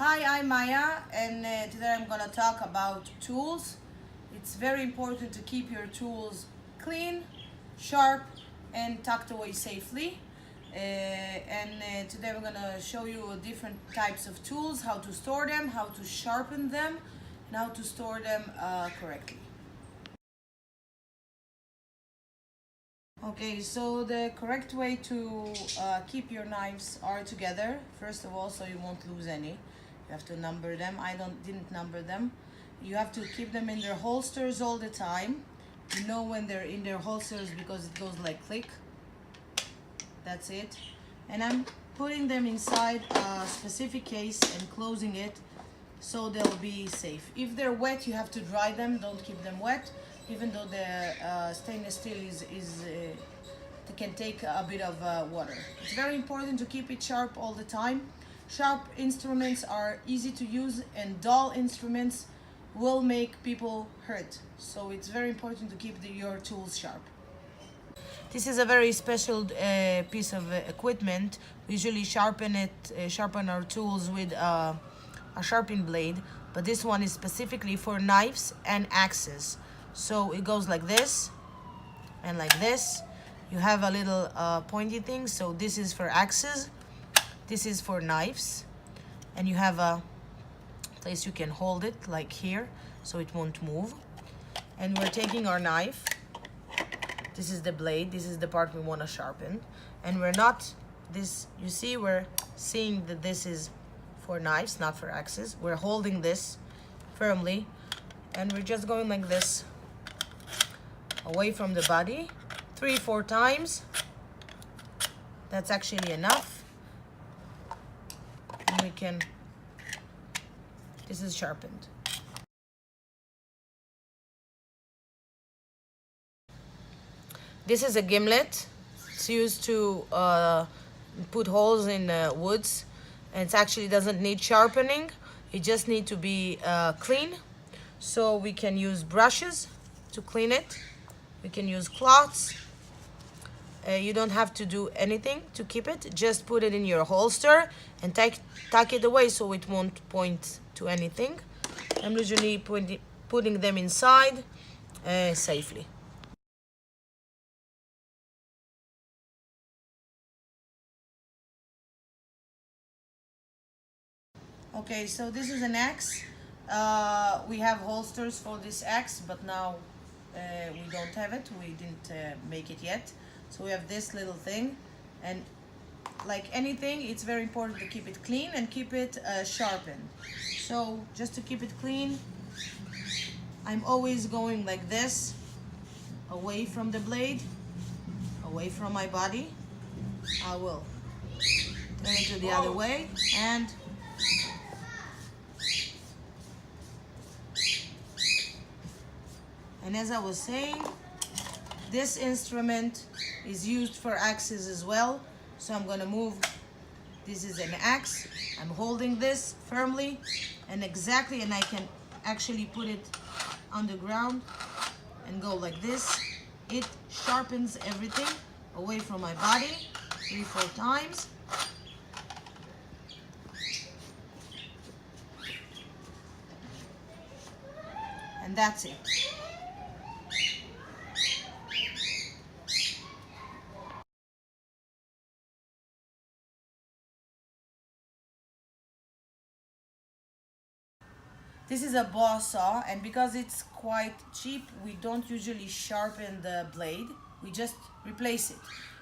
Hi, I'm Maya, and today I'm gonna talk about tools. It's very important to keep your tools clean, sharp, and tucked away safely. Today we're gonna show you different types of tools, how to store them, how to sharpen them, and how to store them correctly. Okay, so the correct way to keep your knives are together. First of all, so you won't lose any. You have to number them. I didn't number them. You have to keep them in their holsters all the time. You know when they're in their holsters because it goes like click. That's it. And I'm putting them inside a specific case and closing it so they'll be safe. If they're wet, you have to dry them. Don't keep them wet, even though the stainless steel it can take a bit of water. It's very important to keep it sharp all the time. Sharp instruments are easy to use, and dull instruments will make people hurt. So it's very important to keep your tools sharp. This is a very special piece of equipment. We usually sharpen our tools with a sharpening blade, but this one is specifically for knives and axes. So it goes like this and like this. You have a little pointy thing, so this is for axes, this is for knives, and you have a place you can hold it like here so it won't move. And we're taking our knife. This is the blade, this is the part we want to sharpen, and we're not this, you see, we're seeing that this is for knives, not for axes. We're holding this firmly, and we're just going like this away from the body 3-4 times. That's actually enough, and we can, this is sharpened. This is a gimlet. It's used to put holes in woods, and it actually doesn't need sharpening. It just needs to be clean. So we can use brushes to clean it. We can use cloths. You don't have to do anything to keep it. Just put it in your holster and tuck it away so it won't point to anything. I'm usually putting them inside safely. Okay, so this is an axe. We have holsters for this axe, but now we don't have it. We didn't make it yet. So we have this little thing, and like anything, it's very important to keep it clean and keep it sharpened. So just to keep it clean, I'm always going like this, away from the blade, away from my body. I will turn it to the other way, and as I was saying, this instrument is used for axes as well. So I'm gonna move, this is an axe. I'm holding this firmly and exactly, and I can actually put it on the ground and go like this. It sharpens everything away from my body 3-4 times. And that's it. This is a boss saw, and because it's quite cheap, we don't usually sharpen the blade. We just replace it.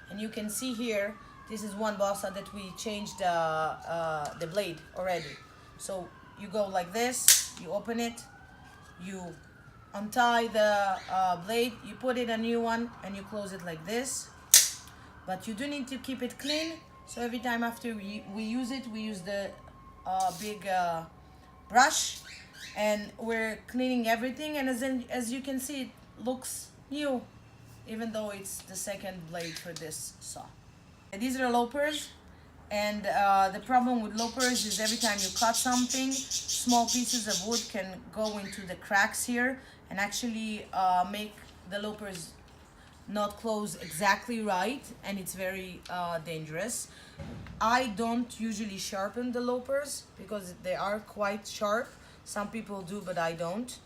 And you can see here, this is one boss saw that we changed the blade already. So you go like this, you open it, you untie the blade, you put in a new one, and you close it like this. But you do need to keep it clean. So every time after we use it, we use the big brush, and we're cleaning everything, and as you can see, it looks new, even though it's the second blade for this saw. And these are loppers, and the problem with loppers is every time you cut something, small pieces of wood can go into the cracks here and actually make the loppers not close exactly right, and it's very dangerous. I don't usually sharpen the loopers because they are quite sharp. Some people do, but I don't.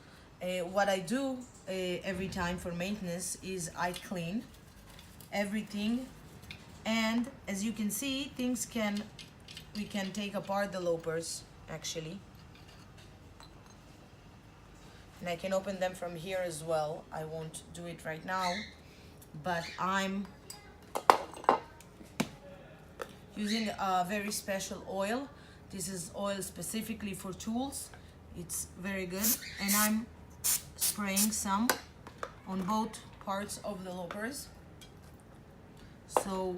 What I do every time for maintenance is I clean everything, and as you can see, we can take apart the loopers actually, and I can open them from here as well. I won't do it right now, but I'm using a very special oil. This is oil specifically for tools. It's very good, and I'm spraying some on both parts of the loopers so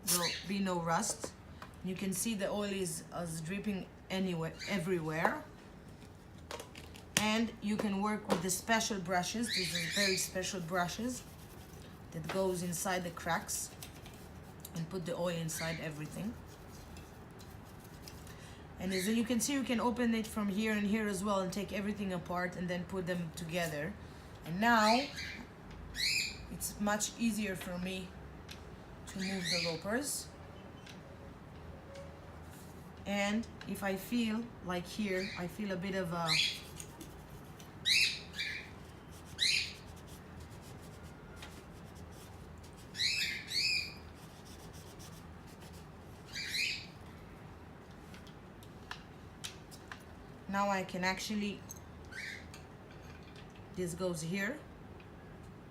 there'll be no rust. You can see the oil is dripping everywhere. And you can work with the special brushes. These are very special brushes that goes inside the cracks and put the oil inside everything. And as you can see, you can open it from here and here as well and take everything apart and then put them together. And now it's much easier for me to move the loopers. And if I feel like here, I feel a bit of a now I can actually, this goes here,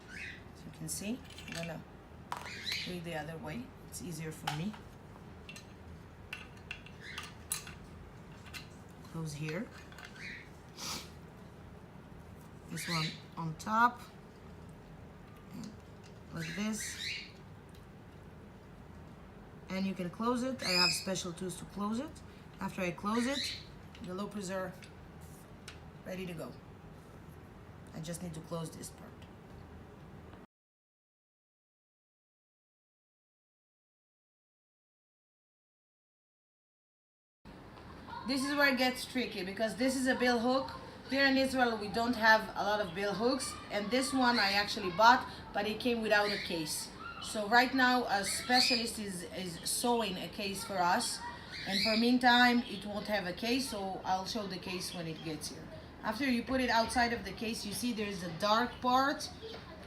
as you can see. I'm gonna do it the other way, it's easier for me. Goes here, this one on top, like this, and you can close it. I have special tools to close it. After I close it, the loopers are ready to go. I just need to close this part. This is where it gets tricky because this is a bill hook. Here in Israel we don't have a lot of bill hooks, and this one I actually bought, but it came without a case. So right now a specialist is sewing a case for us, and for meantime it won't have a case, so I'll show the case when it gets here. After you put it outside of the case, you see there's a dark part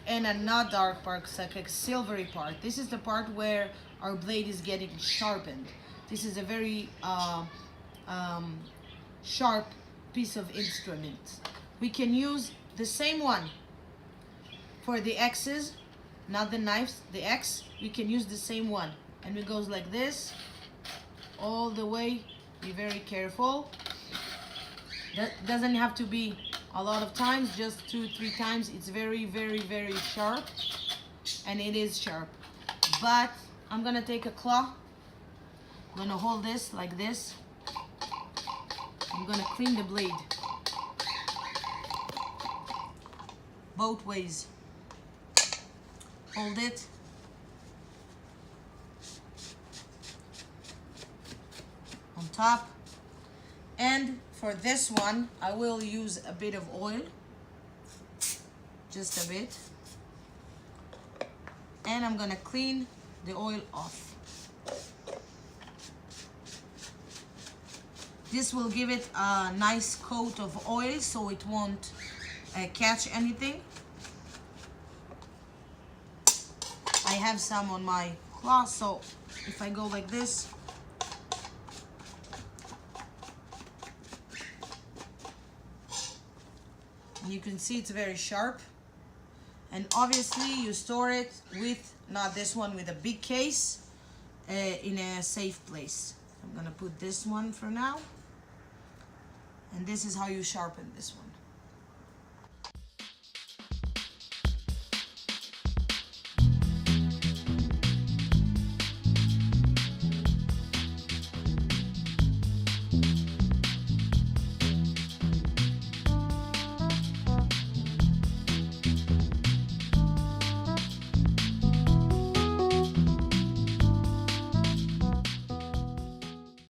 and a not dark part. It's like a silvery part. This is the part where our blade is getting sharpened. This is a very sharp piece of instrument. We can use the same one for the X's, not the knives, the X. We can use the same one, and it goes like this all the way. Be very careful. That doesn't have to be a lot of times, just 2-3 times. It's very, very, very sharp, and it is sharp. But I'm gonna take a claw. I'm gonna hold this like this. I'm gonna clean the blade both ways. Hold it. On top. And for this one, I will use a bit of oil, just a bit, and I'm gonna clean the oil off. This will give it a nice coat of oil so it won't catch anything. I have some on my claw, so if I go like this, you can see it's very sharp. And obviously you store it with, not this one, with a big case in a safe place. I'm gonna put this one for now. And this is how you sharpen this one.